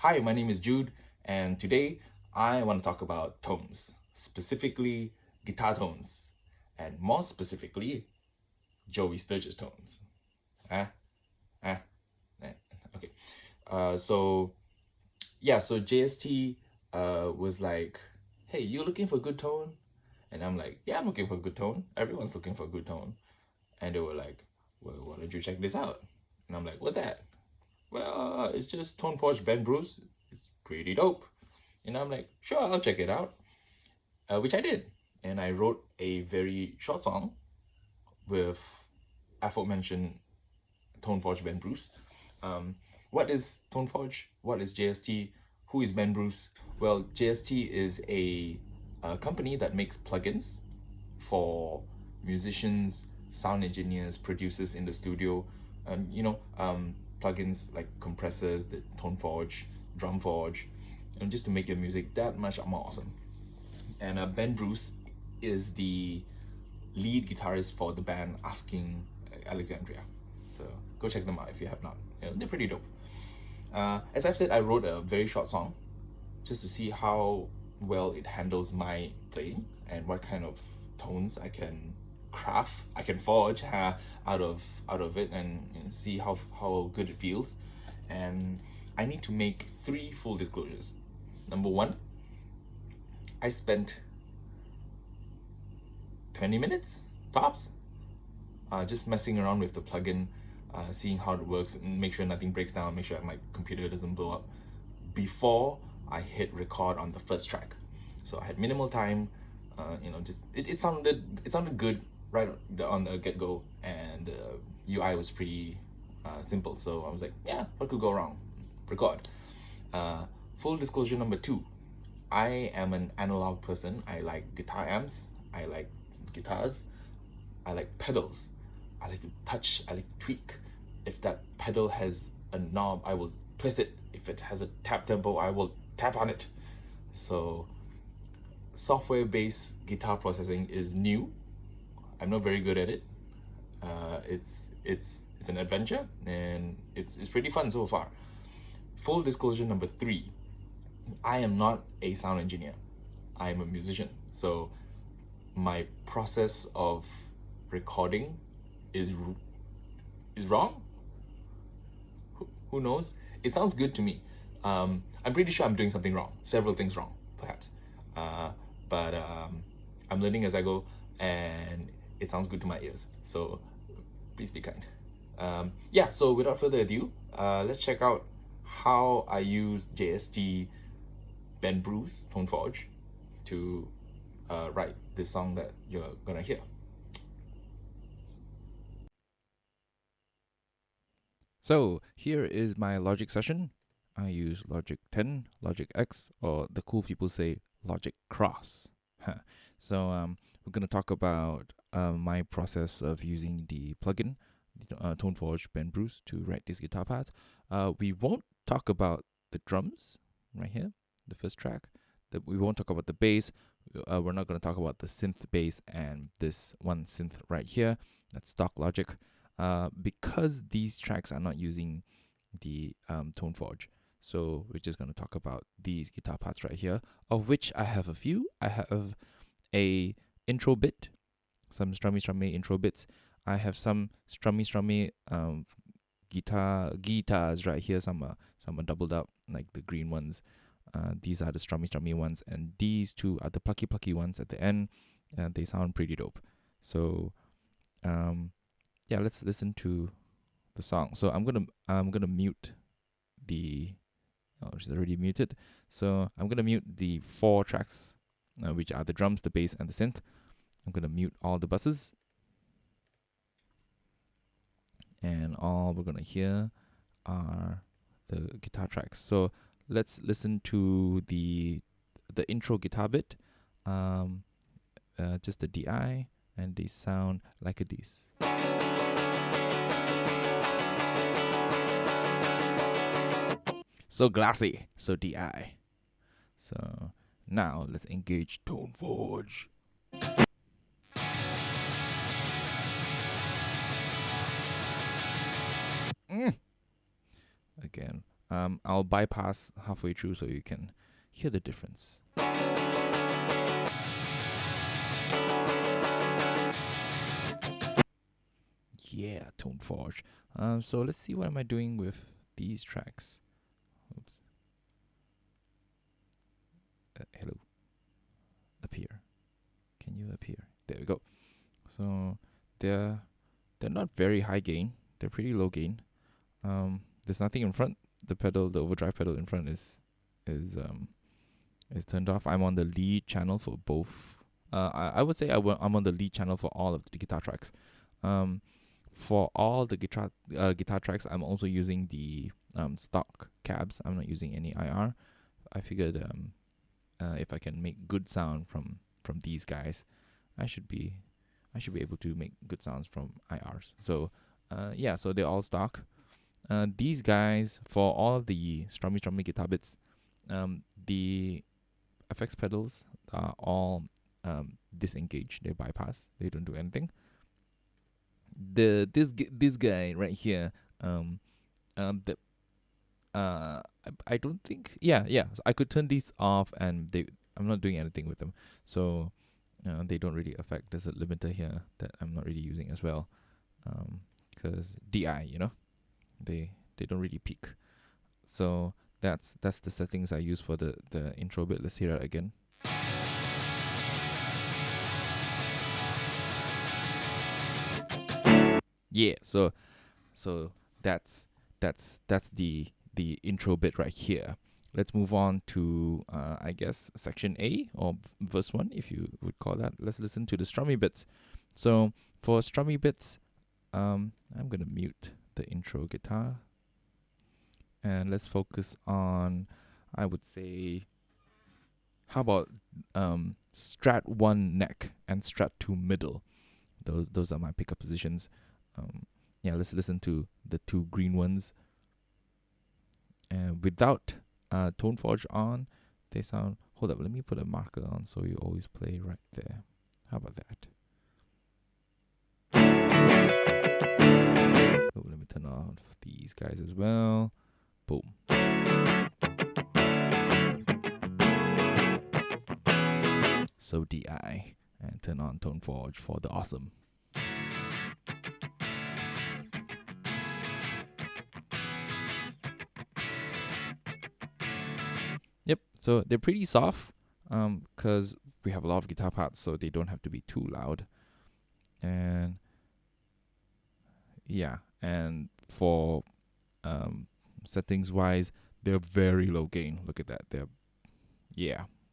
Hi, my name is Jude, and today I want to talk about tones, specifically guitar tones, and more specifically, Joey Sturgis tones. Ah, ah, eh. Okay. So yeah, so JST was like, hey, you looking for good tone? And I'm like, yeah, I'm looking for good tone. Everyone's looking for good tone. And they were like, well, why don't you check this out? And I'm like, what's that? Well, it's just Toneforge Ben Bruce. It's pretty dope. And I'm like, sure, I'll check it out, which I did. And I wrote a very short song with aforementioned Toneforge Ben Bruce. What is Toneforge? What is JST? Who is Ben Bruce? Well, JST is a company that makes plugins for musicians, sound engineers, producers in the studio. Plugins like compressors, the Toneforge, Drumforge, and just to make your music that much more awesome. And Ben Bruce is the lead guitarist for the band Asking Alexandria. So go check them out if you have not. They're pretty dope. As I've said, I wrote a very short song just to see how well it handles my playing and what kind of tones I can craft, I can forge out of it, and see how good it feels. And I need to make three full disclosures. Number one, I spent 20 minutes tops just messing around with the plugin, seeing how it works, and make sure nothing breaks down, make sure my computer doesn't blow up before I hit record on the first track. So I had minimal time. Just it sounded good right on the get go, and UI was pretty simple. So I was like, yeah, what could go wrong? Record. Uh, Full disclosure number two, I am an analog person. I like guitar amps. I like guitars. I like pedals. I like to touch. I like to tweak. If that pedal has a knob, I will twist it. If it has a tap tempo, I will tap on it. So, software-based guitar processing is new. I'm not very good at it. It's an adventure, and it's pretty fun so far. Full disclosure number three, I am not a sound engineer. I am a musician. So my process of recording is is wrong. Who knows? It sounds good to me. I'm pretty sure I'm doing something wrong, several things wrong, perhaps. But I'm learning as I go, and it sounds good to my ears. So please be kind. Yeah, so without further ado, let's check out how I use JST Ben Bruce Toneforge to write this song that you're gonna hear. So here is my Logic session. I use Logic 10, Logic X, or the cool people say Logic Cross. So we're going to talk about my process of using the plugin, Toneforge Ben Bruce, to write these guitar parts. We won't talk about the drums right here, the first track. We won't talk about the bass. We're not going to talk about the synth bass and this one synth right here. That's stock Logic. Because these tracks are not using the Toneforge. So we're just going to talk about these guitar parts right here, of which I have a few. I have a intro bit, some strummy intro bits. I have some strummy guitars right here. Some are doubled up, like the green ones. These are the strummy ones, and these two are the plucky ones at the end. They sound pretty dope. So yeah, let's listen to the song. So I'm gonna mute the which is already muted. So I'm gonna mute the four tracks, which are the drums, the bass, and the synth. I'm gonna mute all the buses, and all we're gonna hear are the guitar tracks. So let's listen to the intro guitar bit, just the DI, and they sound like this. So glassy, so DI. So now let's engage Toneforge. Mm. Again, I'll bypass halfway through so you can hear the difference. Yeah, toneforge. So let's see what am I doing with these tracks. Oops. Hello. Appear. Can you appear? There we go. So they're not very high gain. They're pretty low gain. There's nothing in front. The overdrive pedal in front is turned off. I'm on the lead channel for both. I would say I'm on the lead channel for all of the guitar tracks. For all the guitar tracks, I'm also using the stock cabs. I'm not using any IR. I figured if I can make good sound from these guys, I should be able to make good sounds from IRs. So yeah, so they're all stock. These guys, for all of the strummy guitar bits, the effects pedals are all disengaged. They bypass. They don't do anything. This guy right here, the I don't think, yeah, so I could turn these off and I'm not doing anything with them, so they don't really affect. There's a limiter here that I'm not really using as well, because DI, they don't really peak. So that's the settings I use for the intro bit. Let's hear that again. Yeah, so that's the intro bit right here. Let's move on to I guess section A, or verse 1, if you would call that. Let's listen to the strummy bits. So for strummy bits, I'm gonna mute the intro guitar, and let's focus on, I would say, how about strat 1 neck and strat 2 middle. Those are my pickup positions. Yeah, let's listen to the two green ones. And without toneforge on, they sound. Hold up, let me put a marker on so you always play right there. How about that? Oh, let me turn off these guys as well. Boom. So DI, and turn on toneforge for the awesome. Yep, so they're pretty soft, because we have a lot of guitar parts, so they don't have to be too loud. And yeah, and for settings wise, they're very low gain. Look at that. They're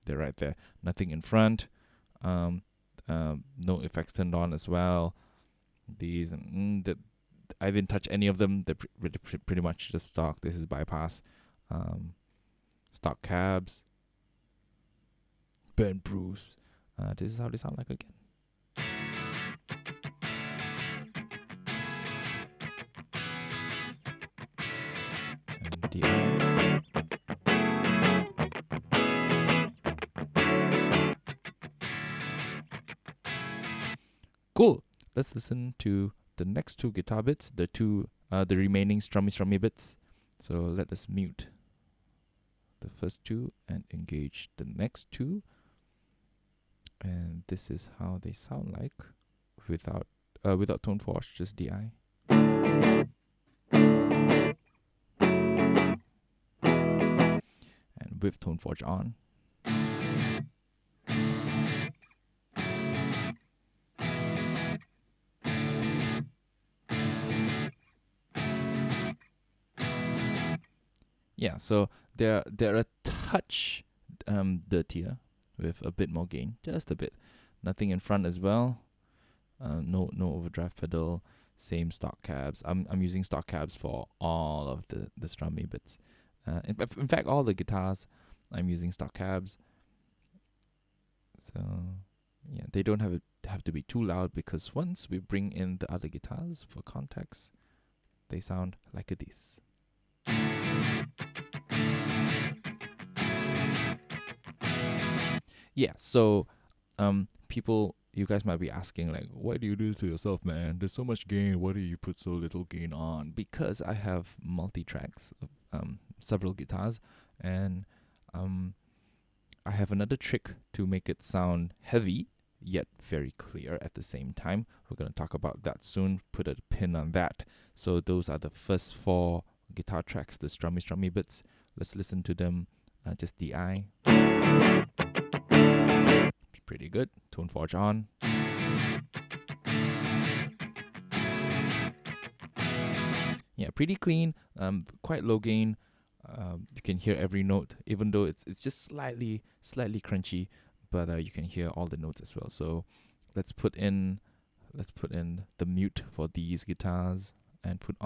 right there. Nothing in front. No effects turned on as well. These I didn't touch any of them. They're pretty much just stock. This is bypass. Stock cabs. Burn Bruce. This is how they sound like again. And DI. Cool. Let's listen to the next two guitar bits, the remaining strummy bits. So let us mute the first two and engage the next two. And this is how they sound like without toneforge, just DI. And with toneforge on. Yeah, so they're a touch dirtier with a bit more gain, just a bit. Nothing in front as well. No overdrive pedal. Same stock cabs. I'm using stock cabs for all of the strummy bits. In fact, all the guitars, I'm using stock cabs. So yeah, they don't have to be too loud, because once we bring in the other guitars for context, they sound like this. Yeah, so people you guys might be asking, like, why do you do this to yourself, man? There's so much gain. Why do you put so little gain on? Because I have multi-tracks of several guitars, and I have another trick to make it sound heavy yet very clear at the same time. We're going to talk about that soon. Put a pin on that. So those are the first 4 guitar tracks, the strummy bits. Let's listen to them. Just DI. Pretty good. Toneforge on. Yeah, pretty clean. Quite low gain. You can hear every note, even though it's just slightly crunchy, but you can hear all the notes as well. So let's put in the mute for these guitars and put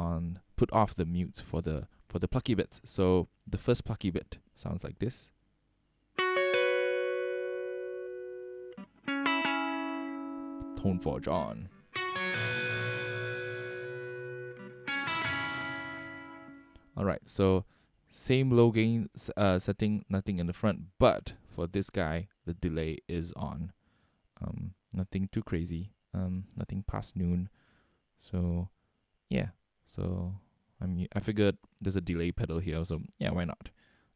off the mutes for the plucky bits. So the first plucky bit sounds like this. Toneforge on. All right, so same low gain setting, nothing in the front, but for this guy, the delay is on. Nothing too crazy, nothing past noon. So, yeah. So, I figured there's a delay pedal here, so yeah, why not?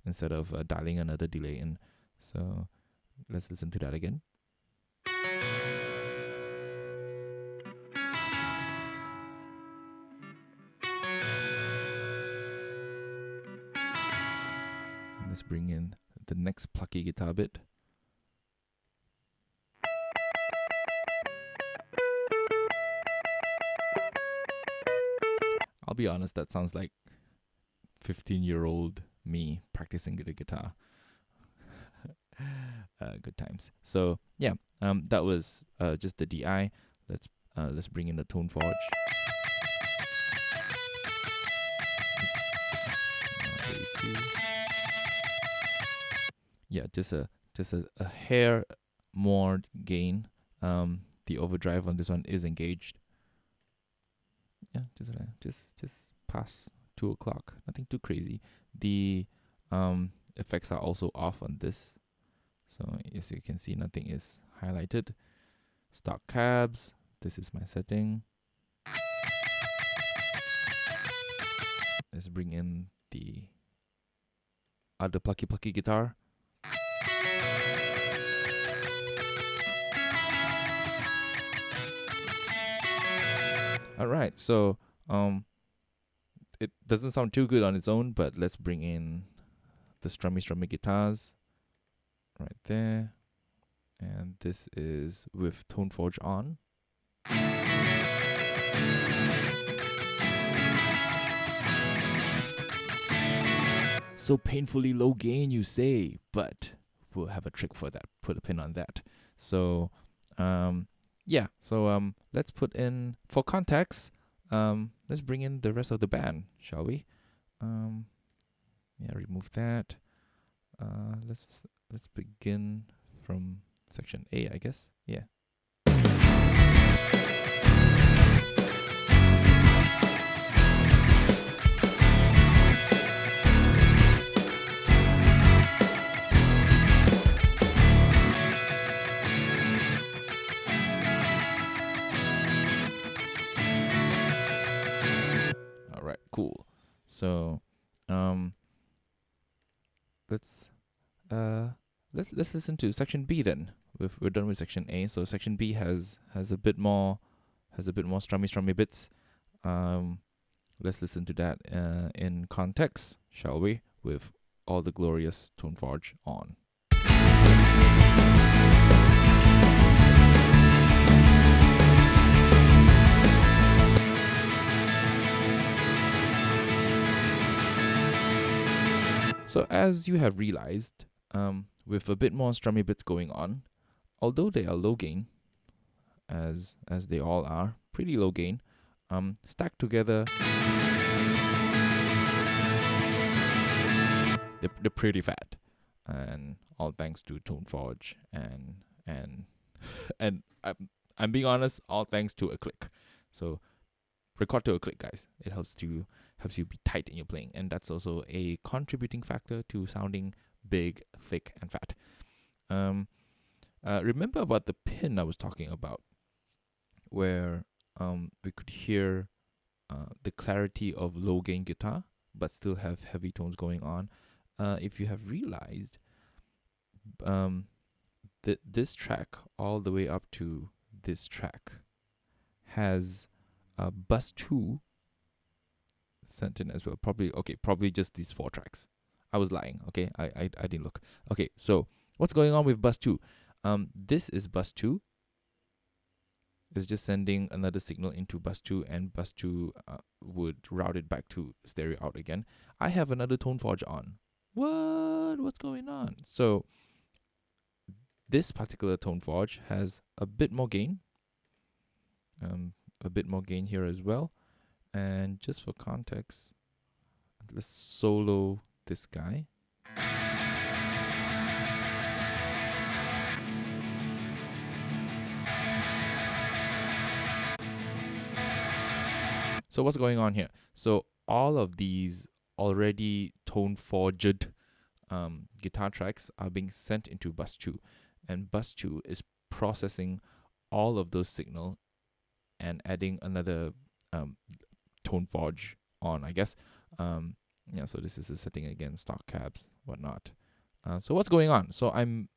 Instead of dialing another delay in. So, let's listen to that again. And let's bring in the next plucky guitar bit. I'll be honest, that sounds like 15-year-old me practicing the guitar. Good times. So yeah, that was just the DI. Let's bring in the toneforge. Yeah, just a hair more gain. The overdrive on this one is engaged. Yeah, just past 2 o'clock. Nothing too crazy. The effects are also off on this. So as you can see, nothing is highlighted. Stock cabs. This is my setting. Let's bring in the other plucky guitar. All right, so it doesn't sound too good on its own, but let's bring in the strummy guitars right there. And this is with toneforge on. So painfully low gain, you say, but we'll have a trick for that. Put a pin on that. So yeah, so let's put in, for context, let's bring in the rest of the band, shall we? Yeah, remove that. Let's begin from section A, I guess. Yeah. All right, cool. So, let's listen to section B then. We're done with section A, so section B has a bit more strummy bits. Let's listen to that in context, shall we? With all the glorious toneforge on. So as you have realized, with a bit more strummy bits going on, although they are low gain, as they all are, pretty low gain, stacked together, they're pretty fat, and all thanks to toneforge and and I'm being honest, all thanks to a click. So record to a click, guys. It helps you be tight in your playing, and that's also a contributing factor to sounding big, thick, and fat. Remember about the pin I was talking about, where we could hear the clarity of low gain guitar, but still have heavy tones going on. If you have realized, this track all the way up to this track has bus 2 sent in as well. Probably just these 4 tracks. I was lying. Okay, I didn't look. Okay, so what's going on with bus 2? This is bus 2. It's just sending another signal into bus 2, and bus 2 would route it back to stereo out again. I have another toneforge on. What's going on? So this particular toneforge has a bit more gain. A bit more gain here as well. And just for context, let's solo this guy. So what's going on here? So all of these already tone-forged guitar tracks are being sent into bus 2, and bus 2 is processing all of those signal and adding another toneforge on, I guess. So this is a setting again, stock cabs, whatnot. So what's going on? So I'm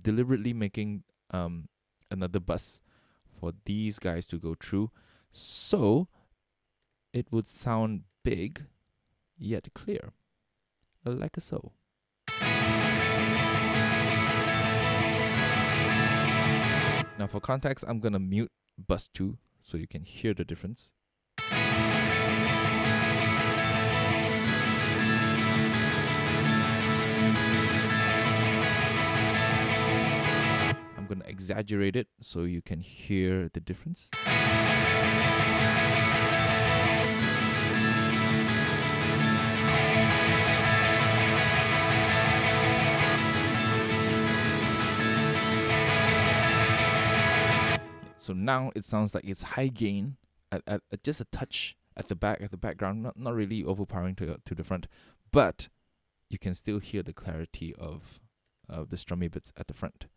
deliberately making another bus for these guys to go through, so it would sound big yet clear, like so. Now for context, I'm gonna mute bus 2 so you can hear the difference. I'm gonna exaggerate it so you can hear the difference. So now it sounds like it's high gain at just a touch at the background, not really overpowering to the front, but you can still hear the clarity of the strummy bits at the front,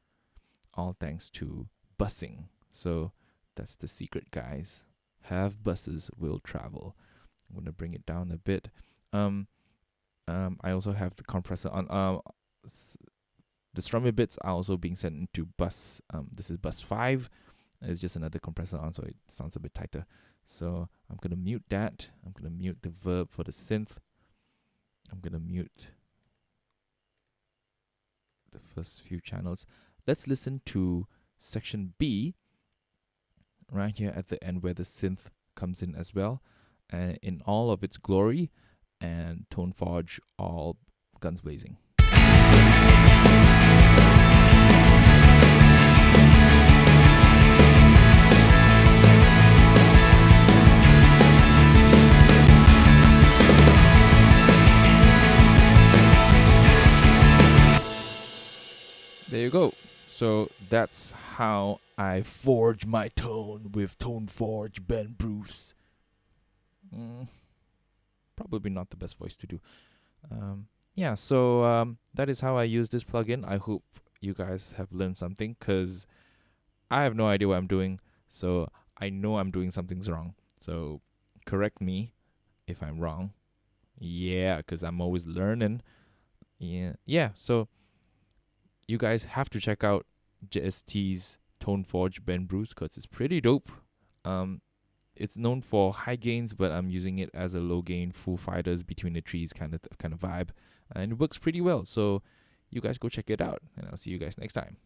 all thanks to bussing. So that's the secret, guys. Have buses, will travel. I'm gonna bring it down a bit. I also have the compressor on. The strummy bits are also being sent into bus. This is bus 5. It's just another compressor on, so it sounds a bit tighter. So I'm gonna mute that. I'm gonna mute the verb for the synth. I'm gonna mute the first few channels. Let's listen to section B right here at the end, where the synth comes in as well, and in all of its glory, and toneforge all guns blazing. There you go. So that's how I forge my tone with Toneforge Ben Bruce. Probably not the best voice to do. So that is how I use this plugin. I hope you guys have learned something, because I have no idea what I'm doing. So I know I'm doing something wrong. So correct me if I'm wrong. Yeah, because I'm always learning. Yeah. So you guys have to check out JST's Toneforge Ben Bruce, because it's pretty dope. It's known for high gains, but I'm using it as a low gain Foo Fighters between the trees kind of vibe, and it works pretty well. So you guys go check it out, and I'll see you guys next time.